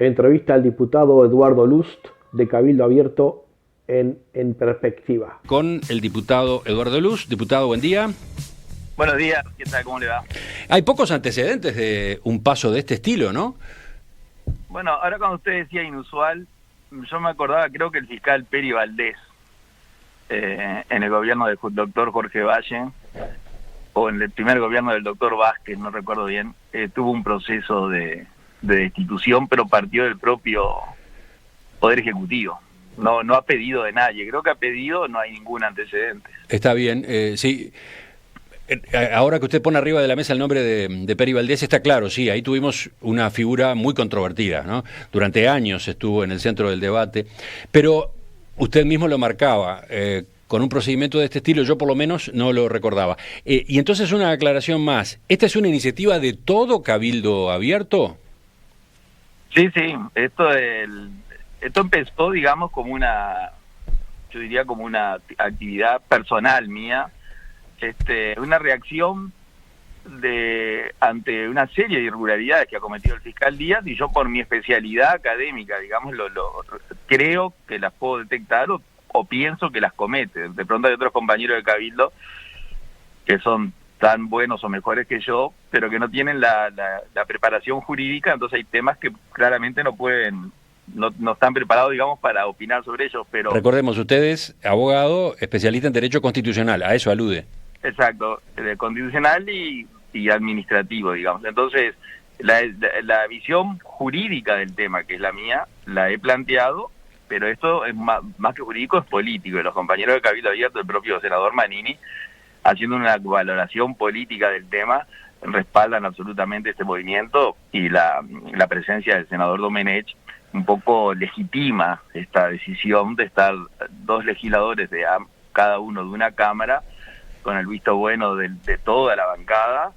Entrevista al diputado Eduardo Lust de Cabildo Abierto en Perspectiva. Con el diputado Eduardo Lust. Diputado, buen día. Buenos días, ¿qué tal? ¿Cómo le va? Hay pocos antecedentes de un paso de este estilo, ¿no? Bueno, ahora cuando usted decía inusual, yo me acordaba, creo que el fiscal Peri Valdés, en el gobierno del doctor Jorge Valle, o en el primer gobierno del doctor Vázquez, no recuerdo bien, tuvo un proceso de destitución, pero partió del propio Poder Ejecutivo. No ha pedido de nadie, creo que ha pedido, no hay ningún antecedente. Está bien, sí. Ahora que usted pone arriba de la mesa el nombre de Peri Valdés, está claro, sí, ahí tuvimos una figura muy controvertida, ¿no? Durante años estuvo en el centro del debate, pero usted mismo lo marcaba, con un procedimiento de este estilo yo por lo menos no lo recordaba. Y entonces una aclaración más, ¿esta es una iniciativa de todo Cabildo Abierto? Sí, esto empezó, digamos, como yo diría como una actividad personal mía, una reacción ante una serie de irregularidades que ha cometido el fiscal Díaz, y yo por mi especialidad académica, digamos, creo que las puedo detectar o pienso que las comete. De pronto hay otros compañeros de Cabildo que son tan buenos o mejores que yo, pero que no tienen la preparación jurídica, entonces hay temas que claramente no están preparados, digamos, para opinar sobre ellos. Pero recordemos, usted es abogado especialista en Derecho Constitucional, a eso alude. Exacto, constitucional y administrativo, digamos. Entonces, la visión jurídica del tema, que es la mía, la he planteado, pero esto es más que jurídico, es político. Y los compañeros de Cabildo Abierto, el propio senador Manini, haciendo una valoración política del tema, respaldan absolutamente este movimiento, y la presencia del senador Domenech un poco legitima esta decisión de estar dos legisladores de cada uno de una cámara, con el visto bueno de toda la bancada,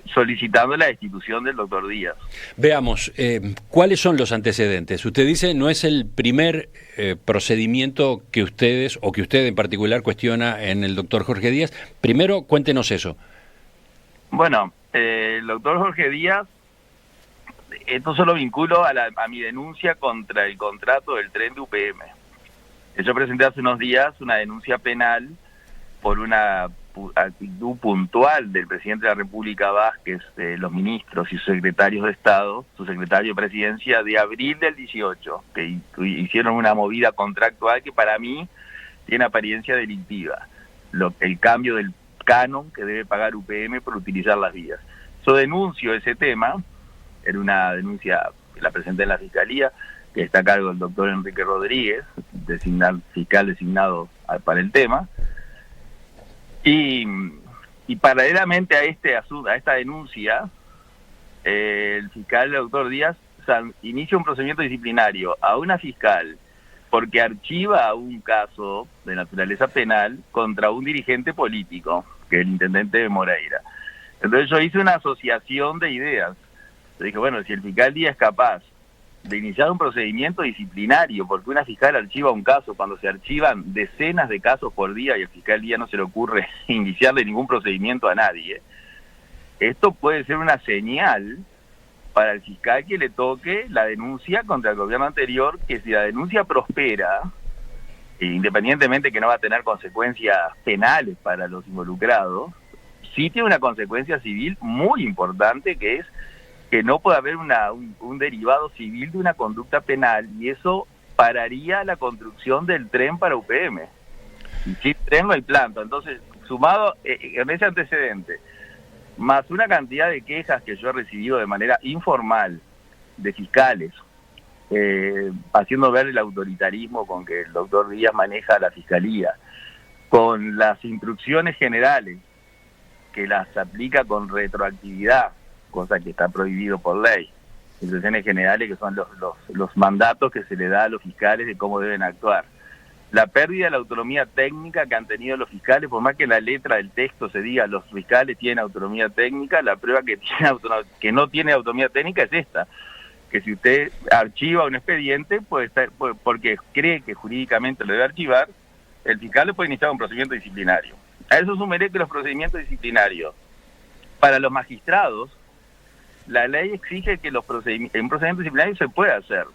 solicitando la destitución del doctor Díaz. Veamos, ¿cuáles son los antecedentes? Usted dice no es el primer procedimiento que ustedes, o que usted en particular cuestiona en el doctor Jorge Díaz. Primero, cuéntenos eso. Bueno, el doctor Jorge Díaz, esto solo vinculo a mi denuncia contra el contrato del tren de UPM. Yo presenté hace unos días una denuncia penal por una actitud puntual del presidente de la República Vázquez, los ministros y sus secretarios de Estado, su secretario de Presidencia, de abril del 18, que hicieron una movida contractual que para mí tiene apariencia delictiva. El cambio del canon que debe pagar UPM por utilizar las vías. Yo denuncio ese tema, era una denuncia que la presenté en la Fiscalía, que está a cargo del doctor Enrique Rodríguez, fiscal designado para el tema. Y paralelamente a esta denuncia, el fiscal, el doctor Díaz, inicia un procedimiento disciplinario a una fiscal porque archiva un caso de naturaleza penal contra un dirigente político, que es el intendente de Moreira. Entonces yo hice una asociación de ideas. Yo dije, bueno, si el fiscal Díaz es capaz de iniciar un procedimiento disciplinario, porque una fiscal archiva un caso cuando se archivan decenas de casos por día y el fiscal Díaz no se le ocurre iniciarle ningún procedimiento a nadie, esto puede ser una señal para el fiscal que le toque la denuncia contra el gobierno anterior, que si la denuncia prospera, independientemente que no va a tener consecuencias penales para los involucrados, sí tiene una consecuencia civil muy importante, que es que no puede haber un derivado civil de una conducta penal, y eso pararía la construcción del tren para UPM. Y si tren no hay planta. Entonces, sumado en ese antecedente, más una cantidad de quejas que yo he recibido de manera informal de fiscales, haciendo ver el autoritarismo con que el doctor Díaz maneja la fiscalía, con las instrucciones generales que las aplica con retroactividad, cosa que está prohibido por ley. Instrucciones generales que son los mandatos que se le da a los fiscales de cómo deben actuar. La pérdida de la autonomía técnica que han tenido los fiscales, por más que en la letra del texto se diga los fiscales tienen autonomía técnica, la prueba que no tiene autonomía técnica es esta, que si usted archiva un expediente, porque cree que jurídicamente lo debe archivar, el fiscal le puede iniciar un procedimiento disciplinario. A eso sumaré que los procedimientos disciplinarios para los magistrados la ley exige que en un procedimiento disciplinario se puede hacer,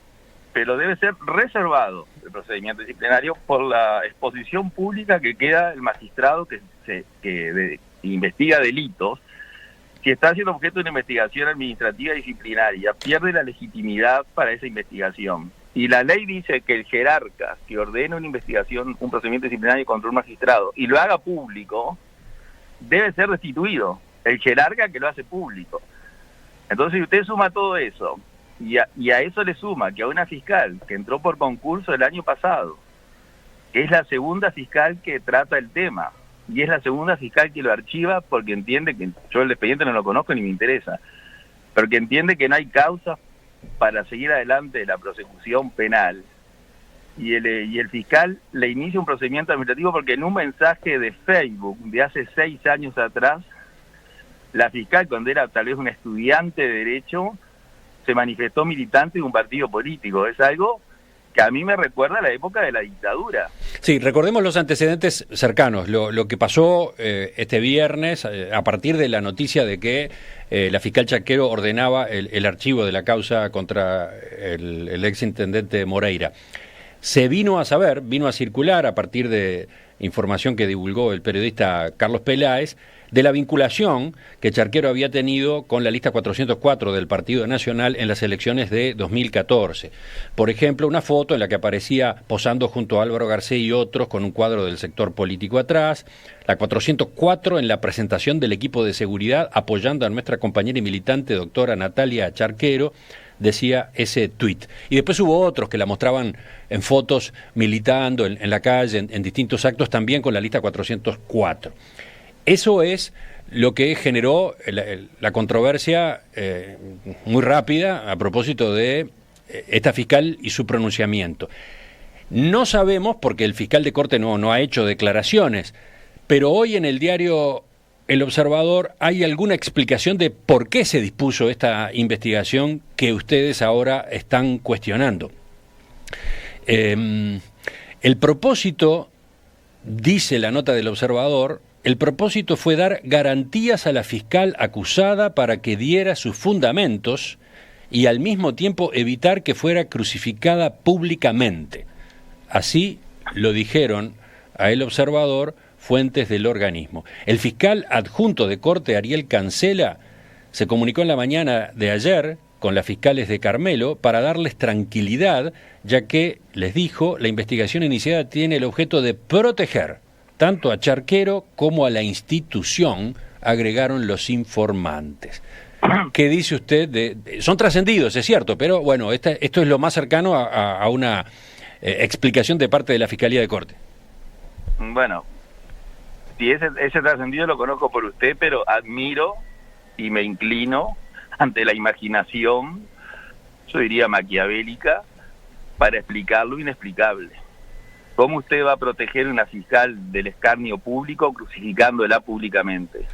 pero debe ser reservado el procedimiento disciplinario por la exposición pública que queda el magistrado que investiga delitos. Si está siendo objeto de una investigación administrativa disciplinaria, pierde la legitimidad para esa investigación. Y la ley dice que el jerarca que ordena una investigación, un procedimiento disciplinario contra un magistrado, y lo haga público, debe ser destituido. El jerarca que lo hace público. Entonces, si usted suma todo eso, y a eso le suma que a una fiscal que entró por concurso el año pasado, es la segunda fiscal que trata el tema, y es la segunda fiscal que lo archiva porque entiende que, yo el expediente no lo conozco ni me interesa, pero que entiende que no hay causa para seguir adelante la prosecución penal, y el fiscal le inicia un procedimiento administrativo porque en un mensaje de Facebook de hace 6 años atrás, la fiscal, cuando era tal vez una estudiante de Derecho, se manifestó militante de un partido político. Es algo que a mí me recuerda a la época de la dictadura. Sí, recordemos los antecedentes cercanos, lo que pasó este viernes a partir de la noticia de que la fiscal Charquero ordenaba el archivo de la causa contra el exintendente Moreira. Se vino a saber, vino a circular a partir de información que divulgó el periodista Carlos Peláez, de la vinculación que Charquero había tenido con la lista 404 del Partido Nacional en las elecciones de 2014. Por ejemplo, una foto en la que aparecía posando junto a Álvaro Garcés y otros con un cuadro del sector político atrás, la 404 en la presentación del equipo de seguridad apoyando a nuestra compañera y militante doctora Natalia Charquero, decía ese tuit. Y después hubo otros que la mostraban en fotos militando en la calle, en distintos actos, también con la lista 404. Eso es lo que generó la controversia muy rápida a propósito de esta fiscal y su pronunciamiento. No sabemos, porque el fiscal de corte no ha hecho declaraciones, pero hoy en el diario El Observador hay alguna explicación de por qué se dispuso esta investigación que ustedes ahora están cuestionando. El propósito, dice la nota del Observador, el propósito fue dar garantías a la fiscal acusada para que diera sus fundamentos y al mismo tiempo evitar que fuera crucificada públicamente. Así lo dijeron a El Observador fuentes del organismo. El fiscal adjunto de corte, Ariel Cancela, se comunicó en la mañana de ayer con las fiscales de Carmelo para darles tranquilidad, ya que, les dijo, la investigación iniciada tiene el objeto de proteger tanto a Charquero como a la institución, agregaron los informantes. ¿Qué dice usted? Son trascendidos, es cierto, pero bueno, esto es lo más cercano a una explicación de parte de la Fiscalía de Corte. Bueno, si ese trascendido lo conozco por usted, pero admiro y me inclino ante la imaginación, yo diría maquiavélica, para explicar lo inexplicable. ¿Cómo usted va a proteger a una fiscal del escarnio público crucificándola públicamente?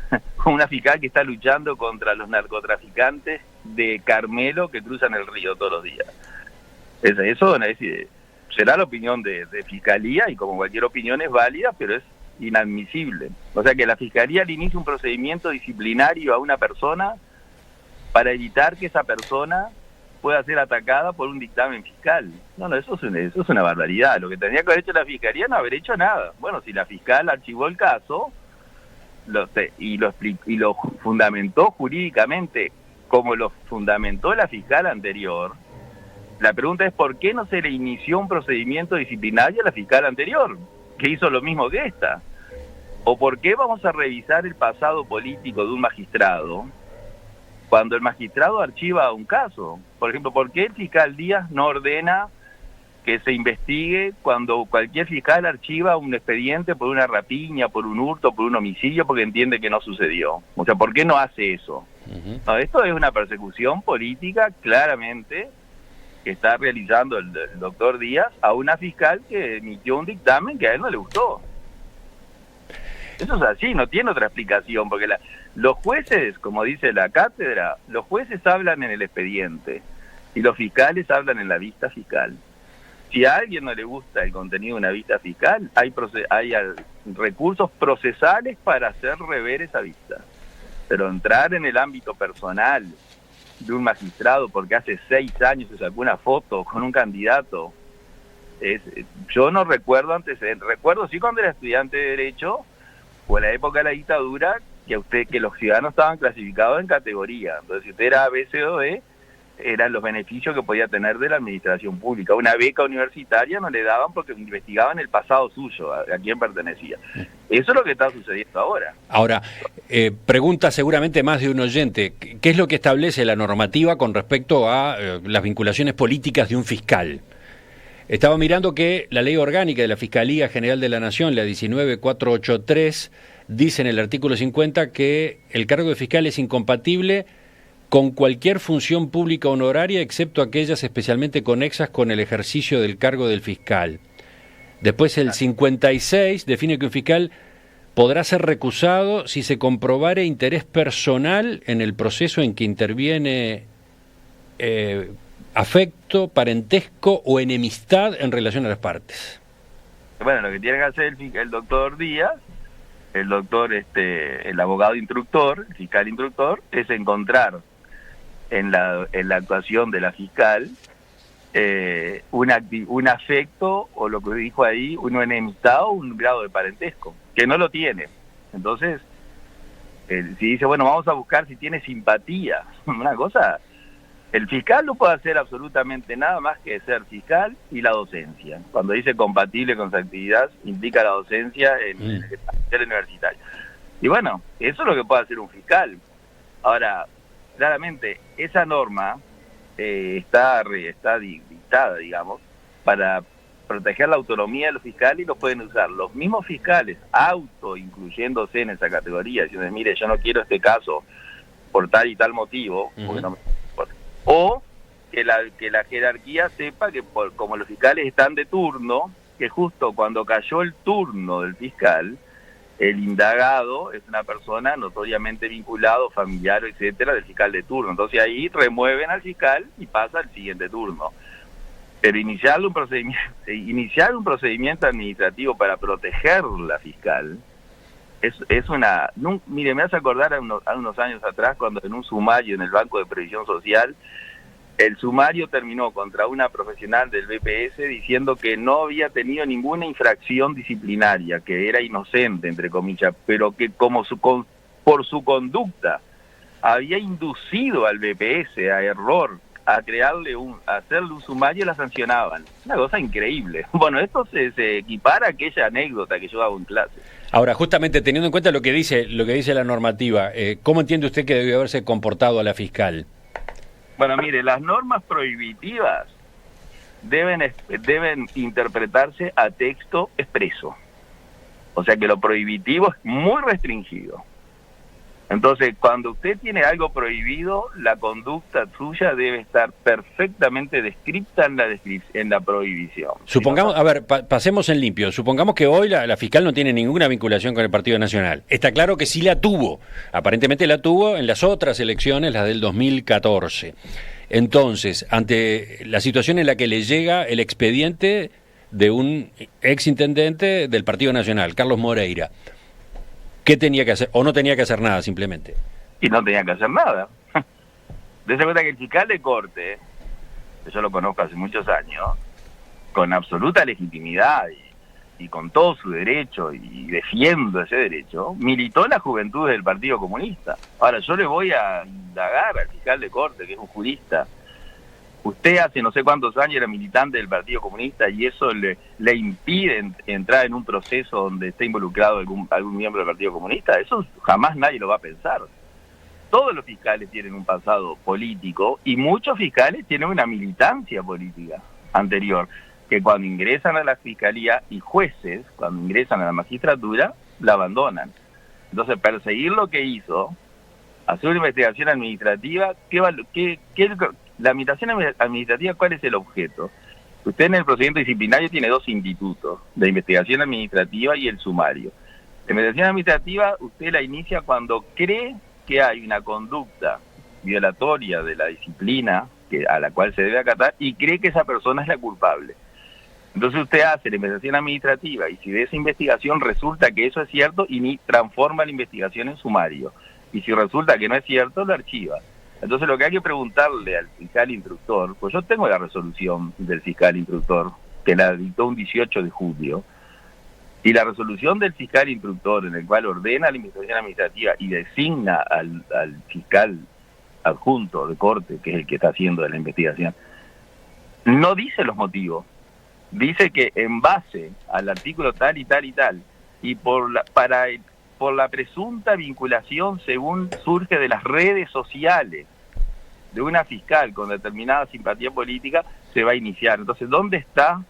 Una fiscal que está luchando contra los narcotraficantes de Carmelo que cruzan el río todos los días. Eso será la opinión de fiscalía, y como cualquier opinión es válida, pero es inadmisible. O sea, que la fiscalía le inicie un procedimiento disciplinario a una persona para evitar que esa persona pueda ser atacada por un dictamen fiscal. No, eso es una barbaridad. Lo que tendría que haber hecho la fiscalía no haber hecho nada. Bueno, si la fiscal archivó el caso y lo fundamentó jurídicamente como lo fundamentó la fiscal anterior, la pregunta es ¿por qué no se le inició un procedimiento disciplinario a la fiscal anterior, que hizo lo mismo que esta? ¿O por qué vamos a revisar el pasado político de un magistrado cuando el magistrado archiva un caso? Por ejemplo, ¿por qué el fiscal Díaz no ordena que se investigue cuando cualquier fiscal archiva un expediente por una rapiña, por un hurto, por un homicidio, porque entiende que no sucedió? O sea, ¿por qué no hace eso? No, esto es una persecución política, claramente, que está realizando el doctor Díaz a una fiscal que emitió un dictamen que a él no le gustó. Eso es así, no tiene otra explicación, porque los jueces, como dice la cátedra, los jueces hablan en el expediente y los fiscales hablan en la vista fiscal. Si a alguien no le gusta el contenido de una vista fiscal, hay recursos procesales para hacer rever esa vista. Pero entrar en el ámbito personal de un magistrado porque hace 6 años se sacó una foto con un candidato. Yo no recuerdo antecedentes. Recuerdo sí cuando era estudiante de Derecho, o en la época de la dictadura, que los ciudadanos estaban clasificados en categoría. Entonces, si usted era A, B, C o D, eran los beneficios que podía tener de la administración pública. Una beca universitaria no le daban porque investigaban el pasado suyo, a quién pertenecía. Eso es lo que está sucediendo ahora. Ahora, pregunta seguramente más de un oyente, ¿qué es lo que establece la normativa con respecto a las vinculaciones políticas de un fiscal? Estaba mirando que la ley orgánica de la Fiscalía General de la Nación, la 19483, dice en el artículo 50 que el cargo de fiscal es incompatible con cualquier función pública honoraria, excepto aquellas especialmente conexas con el ejercicio del cargo del fiscal. Después el 56 define que un fiscal podrá ser recusado si se comprobare interés personal en el proceso en que interviene afecto, parentesco o enemistad en relación a las partes. Bueno, lo que tiene que hacer el doctor Díaz, el abogado instructor, el fiscal instructor, es encontrar en la actuación de la fiscal un afecto, o lo que dijo ahí, una enemistad o un grado de parentesco, que no lo tiene. Entonces, si dice, bueno, vamos a buscar si tiene simpatía, una cosa, el fiscal no puede hacer absolutamente nada más que ser fiscal y la docencia. Cuando dice compatible con su actividad, implica la docencia en el universitario. Y bueno, eso es lo que puede hacer un fiscal. Ahora, claramente, esa norma está dictada, digamos, para proteger la autonomía de los fiscales, y lo pueden usar los mismos fiscales, incluyéndose en esa categoría, diciendo, mire, yo no quiero este caso por tal y tal motivo, porque no me... o que la jerarquía sepa que como los fiscales están de turno, que justo cuando cayó el turno del fiscal, el indagado es una persona notoriamente vinculado, familiar, etcétera, del fiscal de turno. Entonces ahí remueven al fiscal y pasa al siguiente turno. Pero iniciar un procedimiento administrativo para proteger la fiscal es una... mire, me hace acordar a unos años atrás, cuando en un sumario en el Banco de Previsión Social, el sumario terminó contra una profesional del BPS diciendo que no había tenido ninguna infracción disciplinaria, que era inocente, entre comillas, pero que por su conducta había inducido al BPS a error, a hacerle un sumario, y la sancionaban. Una cosa increíble. Bueno, esto se equipara a aquella anécdota que yo daba en clase. Ahora, justamente teniendo en cuenta lo que dice la normativa, ¿cómo entiende usted que debió haberse comportado a la fiscal? Bueno, mire, las normas prohibitivas deben interpretarse a texto expreso. O sea que lo prohibitivo es muy restringido. Entonces, cuando usted tiene algo prohibido, la conducta suya debe estar perfectamente descrita en la prohibición. Supongamos, a ver, pasemos en limpio. Supongamos que hoy la fiscal no tiene ninguna vinculación con el Partido Nacional. Está claro que sí la tuvo. Aparentemente la tuvo en las otras elecciones, las del 2014. Entonces, ante la situación en la que le llega el expediente de un exintendente del Partido Nacional, Carlos Moreira, ¿qué tenía que hacer? ¿O no tenía que hacer nada simplemente? Y no tenía que hacer nada. Dese cuenta que el fiscal de corte, que yo lo conozco hace muchos años, con absoluta legitimidad y con todo su derecho, y defiendo ese derecho, militó en la juventud del Partido Comunista. Ahora, yo le voy a indagar al fiscal de corte, que es un jurista. Usted hace no sé cuántos años era militante del Partido Comunista y eso le impide entrar en un proceso donde esté involucrado algún miembro del Partido Comunista. Eso jamás nadie lo va a pensar. Todos los fiscales tienen un pasado político y muchos fiscales tienen una militancia política anterior, que cuando ingresan a la fiscalía, y jueces cuando ingresan a la magistratura la abandonan. Entonces, perseguir lo que hizo, hacer una investigación administrativa, la administración administrativa, ¿cuál es el objeto? Usted en el procedimiento disciplinario tiene 2 institutos, la investigación administrativa y el sumario. La investigación administrativa usted la inicia cuando cree que hay una conducta violatoria de la disciplina a la cual se debe acatar y cree que esa persona es la culpable. Entonces usted hace la investigación administrativa y si de esa investigación resulta que eso es cierto, y transforma la investigación en sumario. Y si resulta que no es cierto, lo archiva. Entonces lo que hay que preguntarle al fiscal instructor, pues yo tengo la resolución del fiscal instructor, que la dictó un 18 de julio, y la resolución del fiscal instructor en el cual ordena la investigación administrativa y designa al fiscal adjunto de corte, que es el que está haciendo la investigación, no dice los motivos. Dice que en base al artículo tal y tal y tal, y por la presunta vinculación según surge de las redes sociales de una fiscal con determinada simpatía política, se va a iniciar. Entonces, ¿dónde está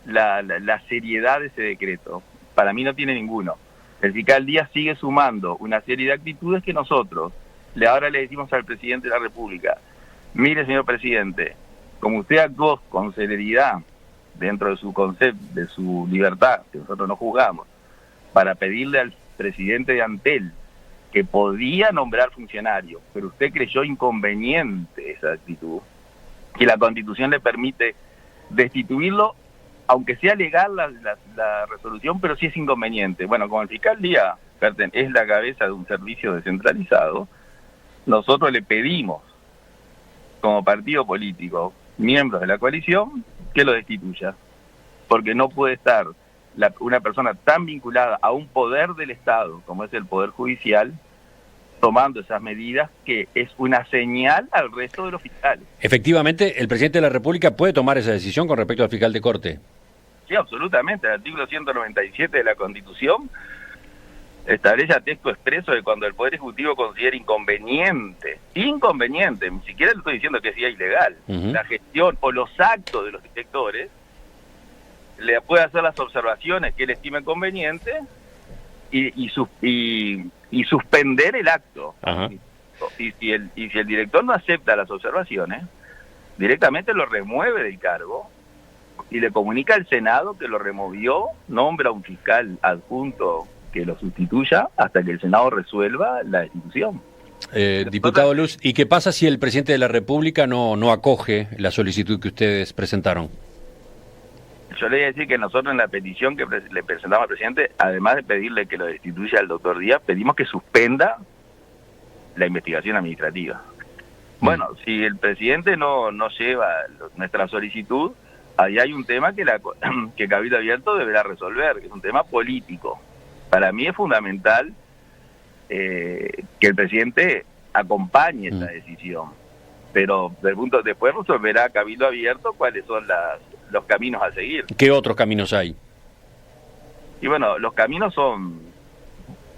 la seriedad de ese decreto? Para mí no tiene ninguno. El fiscal Díaz sigue sumando una serie de actitudes que nosotros ahora le decimos al presidente de la República: mire, señor presidente, como usted actuó con celeridad dentro de su concepto, de su libertad, que nosotros no juzgamos, para pedirle al presidente de Antel que podía nombrar funcionarios, pero usted creyó inconveniente esa actitud, que la Constitución le permite destituirlo, aunque sea legal la resolución, pero sí es inconveniente. Bueno, como el fiscal Díaz es la cabeza de un servicio descentralizado, nosotros le pedimos, como partido político, miembros de la coalición, que lo destituya, porque no puede estar una persona tan vinculada a un poder del Estado, como es el Poder Judicial, tomando esas medidas, que es una señal al resto de los fiscales. Efectivamente, el presidente de la República puede tomar esa decisión con respecto al fiscal de corte. Sí, absolutamente. El artículo 197 de la Constitución establece a texto expreso de cuando el Poder Ejecutivo considere inconveniente, ni siquiera le estoy diciendo que sea ilegal, la gestión o los actos de los directores, le puede hacer las observaciones que él estime conveniente y suspender el acto. Y si el director no acepta las observaciones, directamente lo remueve del cargo y le comunica al Senado que lo removió, nombra un fiscal adjunto que lo sustituya hasta que el Senado resuelva la destitución. Diputado Luz, ¿y qué pasa si el presidente de la República no acoge la solicitud que ustedes presentaron? Yo le voy a decir que nosotros en la petición que le presentamos al presidente, además de pedirle que lo destituya al doctor Díaz, pedimos que suspenda la investigación administrativa. Bueno, si el presidente no lleva nuestra solicitud, ahí hay un tema que Cabildo Abierto deberá resolver, que es un tema político. Para mí es fundamental que el presidente acompañe esta decisión, pero después resolverá Cabildo Abierto cuáles son los caminos a seguir. ¿Qué otros caminos hay? Y bueno, los caminos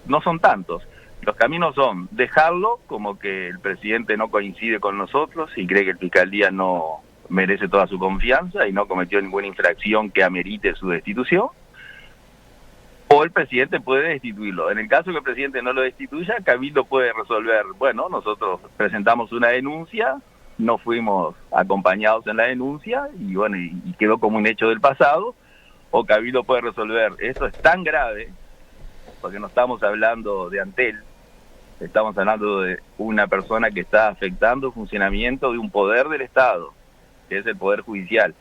no son tantos. Los caminos son dejarlo como que el presidente no coincide con nosotros y cree que el fiscal Díaz no merece toda su confianza y no cometió ninguna infracción que amerite su destitución, o el presidente puede destituirlo. En el caso que el presidente no lo destituya, Cabildo puede resolver: bueno, nosotros presentamos una denuncia, no fuimos acompañados en la denuncia y bueno, y quedó como un hecho del pasado, o Cabildo puede resolver: esto es tan grave, porque no estamos hablando de Antel, estamos hablando de una persona que está afectando el funcionamiento de un poder del Estado, que es el Poder Judicial,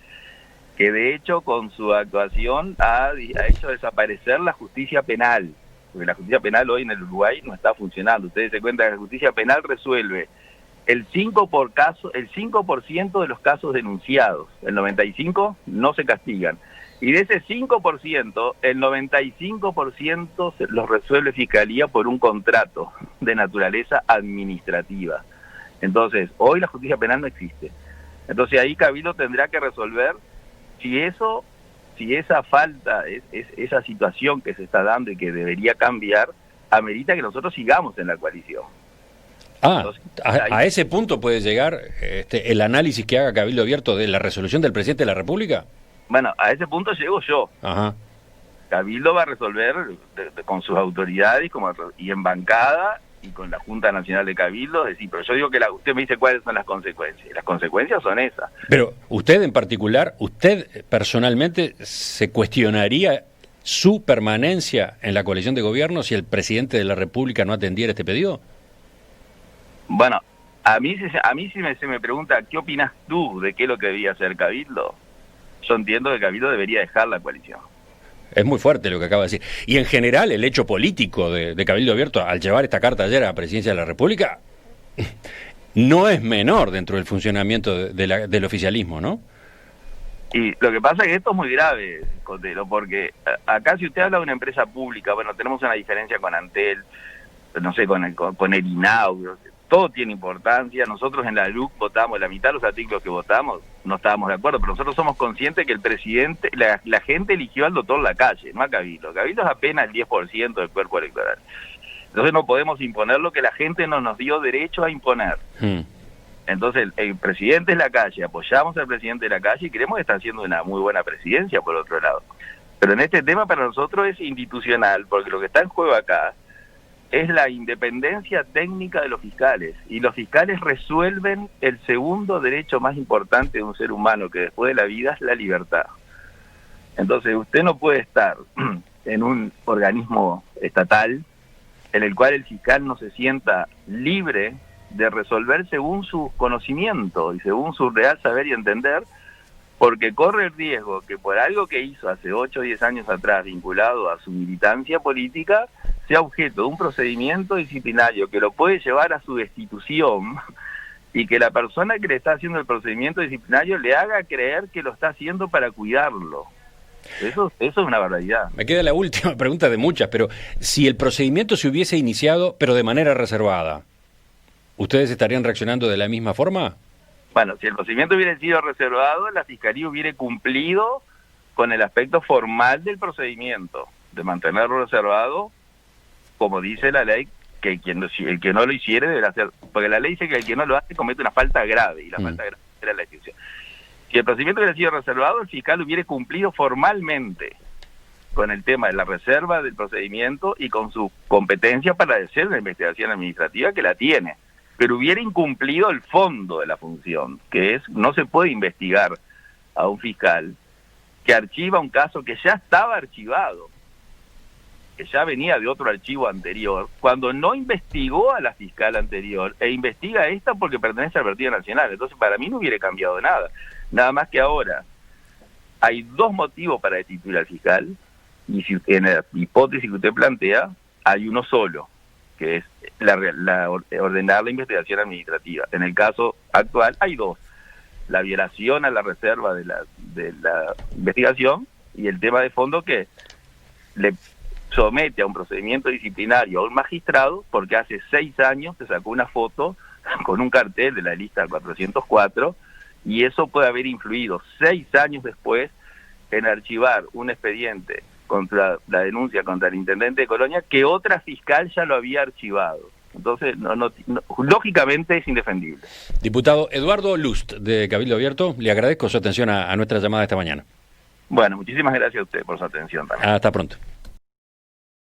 que de hecho con su actuación ha hecho desaparecer la justicia penal, porque la justicia penal hoy en el Uruguay no está funcionando. Ustedes se cuentan que la justicia penal resuelve el 5% de los casos denunciados, el 95% no se castigan, y de ese 5%, el 95% los resuelve Fiscalía por un contrato de naturaleza administrativa. Entonces, hoy la justicia penal no existe. Entonces ahí Cabildo tendrá que resolver si esa falta, esa situación que se está dando y que debería cambiar, amerita que nosotros sigamos en la coalición. Entonces, a ese punto puede llegar el análisis que haga Cabildo Abierto de la resolución del presidente de la República. Bueno, a ese punto llego yo. Cabildo va a resolver con sus autoridades y en bancada y con la Junta Nacional de Cabildo, pero yo digo que usted me dice cuáles son las consecuencias. Las consecuencias son esas. Pero usted en particular, usted personalmente se cuestionaría su permanencia en la coalición de gobierno si el presidente de la República no atendiera este pedido. Bueno, a mí se me pregunta, ¿qué opinas tú de qué es lo que debía hacer Cabildo? Yo entiendo que Cabildo debería dejar la coalición. Es muy fuerte lo que acaba de decir. Y en general el hecho político de Cabildo Abierto al llevar esta carta ayer a la Presidencia de la República no es menor dentro del funcionamiento del oficialismo, ¿no? Y lo que pasa es que esto es muy grave, Cotelo, porque acá si usted habla de una empresa pública, bueno, tenemos una diferencia con Antel, no sé, con el INAU, todo tiene importancia. Nosotros en la LUC votamos, la mitad de los artículos que votamos no estábamos de acuerdo, pero nosotros somos conscientes que el presidente, la gente eligió al doctor Lacalle, no a Cabildo. Cabildo es apenas el 10% del cuerpo electoral. Entonces no podemos imponer lo que la gente no nos dio derecho a imponer. Entonces el presidente es Lacalle, apoyamos al presidente de Lacalle y creemos que está haciendo una muy buena presidencia por otro lado. Pero en este tema para nosotros es institucional, porque lo que está en juego acá es la independencia técnica de los fiscales, y los fiscales resuelven el segundo derecho más importante de un ser humano, que después de la vida es la libertad. Entonces usted no puede estar en un organismo estatal en el cual el fiscal no se sienta libre de resolver según sus conocimientos y según su real saber y entender, porque corre el riesgo que por algo que hizo hace 8 o 10 años atrás vinculado a su militancia política, sea objeto de un procedimiento disciplinario que lo puede llevar a su destitución, y que la persona que le está haciendo el procedimiento disciplinario le haga creer que lo está haciendo para cuidarlo. Eso es una barbaridad. Me queda la última pregunta de muchas, pero si el procedimiento se hubiese iniciado, pero de manera reservada, ¿ustedes estarían reaccionando de la misma forma? Bueno, si el procedimiento hubiera sido reservado, la Fiscalía hubiera cumplido con el aspecto formal del procedimiento, de mantenerlo reservado, como dice la ley, que el que no lo hiciere deberá hacer, porque la ley dice que el que no lo hace comete una falta grave, y la falta grave era la extinción. Si el procedimiento hubiera sido reservado, el fiscal hubiera cumplido formalmente con el tema de la reserva del procedimiento y con su competencia para hacer la investigación administrativa, que la tiene, pero hubiera incumplido el fondo de la función, que es, no se puede investigar a un fiscal que archiva un caso que ya estaba archivado, que ya venía de otro archivo anterior, cuando no investigó a la fiscal anterior e investiga esta porque pertenece al Partido Nacional. Entonces para mí no hubiera cambiado nada. Nada más que ahora hay 2 motivos para destituir al fiscal, y si en la hipótesis que usted plantea hay uno solo, que es ordenar la investigación administrativa. En el caso actual hay 2: la violación a la reserva de la investigación, y el tema de fondo que le somete a un procedimiento disciplinario a un magistrado porque hace 6 años se sacó una foto con un cartel de la lista 404, y eso puede haber influido 6 años después en archivar un expediente contra la denuncia contra el intendente de Colonia que otra fiscal ya lo había archivado. Entonces, lógicamente es indefendible. Diputado Eduardo Lust, de Cabildo Abierto, le agradezco su atención a nuestra llamada esta mañana. Bueno, muchísimas gracias a usted por su atención también. Hasta pronto.